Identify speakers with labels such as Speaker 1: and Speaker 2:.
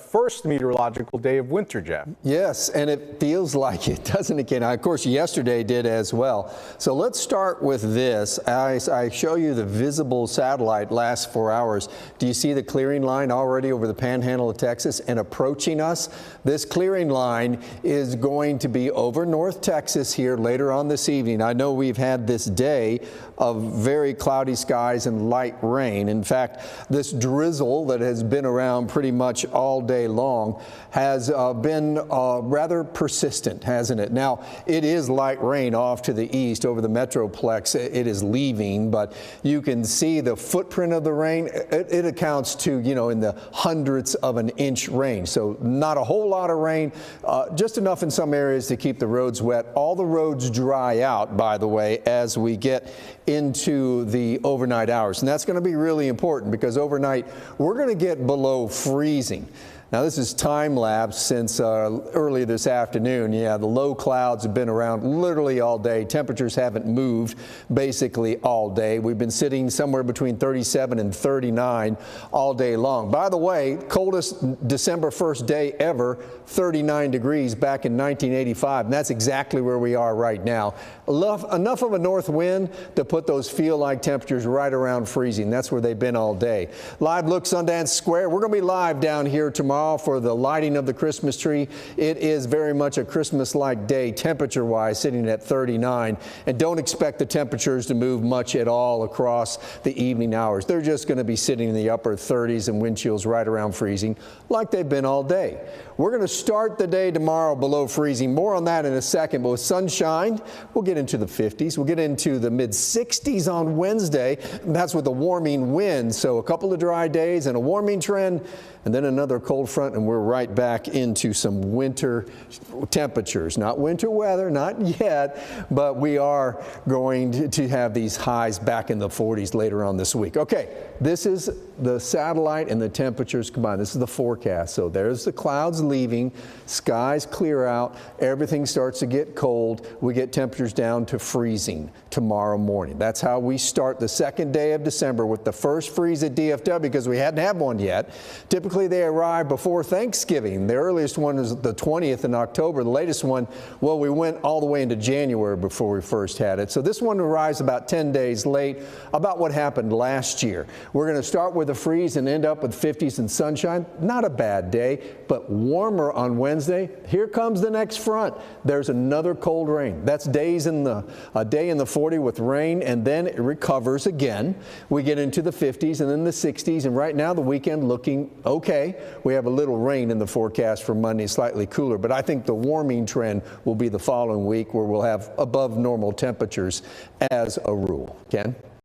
Speaker 1: first meteorological day of winter, Jeff.
Speaker 2: Yes, and it feels like it, doesn't it, Ken? Of course, yesterday did as well. So let's start with this. I show you the visible satellite last 4 hours. Do you see the clearing line already over the panhandle of Texas and approaching us? This clearing line is going to be over North Texas here later on this evening. I know we've had this day of very cloudy skies and light rain. In fact, this drizzle that has been around pretty much all day long has been rather persistent, hasn't it? Now, it is light rain off to the east over the Metroplex. It is leaving, but you can see the footprint of the rain. It accounts to, in the hundredths of an inch rain. So not a whole lot of rain, just enough in some areas to keep the roads wet. All the roads dry out, by the way, as we get into the overnight hours. And that's going to be really important because overnight we're going to get below freezing. Now, this is time lapse since early this afternoon. Yeah, the low clouds have been around literally all day. Temperatures haven't moved basically all day. We've been sitting somewhere between 37 and 39 all day long. By the way, coldest December 1st day ever, 39 degrees back in 1985. And that's exactly where we are right now. Enough of a north wind to put those feel-like temperatures right around freezing. That's where they've been all day. Live look Sundance Square. We're going to be live down here tomorrow for the lighting of the Christmas tree. It is very much a Christmas-like day temperature-wise, sitting at 39. And don't expect the temperatures to move much at all across the evening hours. They're just going to be sitting in the upper 30s and wind chills right around freezing like they've been all day. We're going to start the day tomorrow below freezing. More on that in a second, but with sunshine, we'll get into the 50s. We'll get into the mid-60s on Wednesday. That's with a warming wind. So a couple of dry days and a warming trend, and then another cold front, and we're right back into some winter temperatures. Not winter weather, not yet, but we are going to have these highs back in the 40s later on this week. Okay, this is the satellite and the temperatures combined. This is the forecast. So there's the clouds leaving, skies clear out, everything starts to get cold. We get temperatures down to freezing tomorrow morning. That's how we start the second day of December with the first freeze at DFW because we hadn't had one yet. Typically they arrive before Thanksgiving. The earliest one is the 20th in October. The latest one, well, we went all the way into January before we first had it. So this one arrives about 10 days late, about what happened last year. We're going to start with a freeze and end up with 50s and sunshine. Not a bad day, but warmer on Wednesday. Here comes the next front. There's another cold rain. That's a day in the 40 with rain, and then it recovers again. We get into the 50s and then the 60s, and right now the weekend looking okay. We have a little rain in the forecast for Monday, slightly cooler, but I think the warming trend will be the following week where we'll have above normal temperatures as a rule. Ken?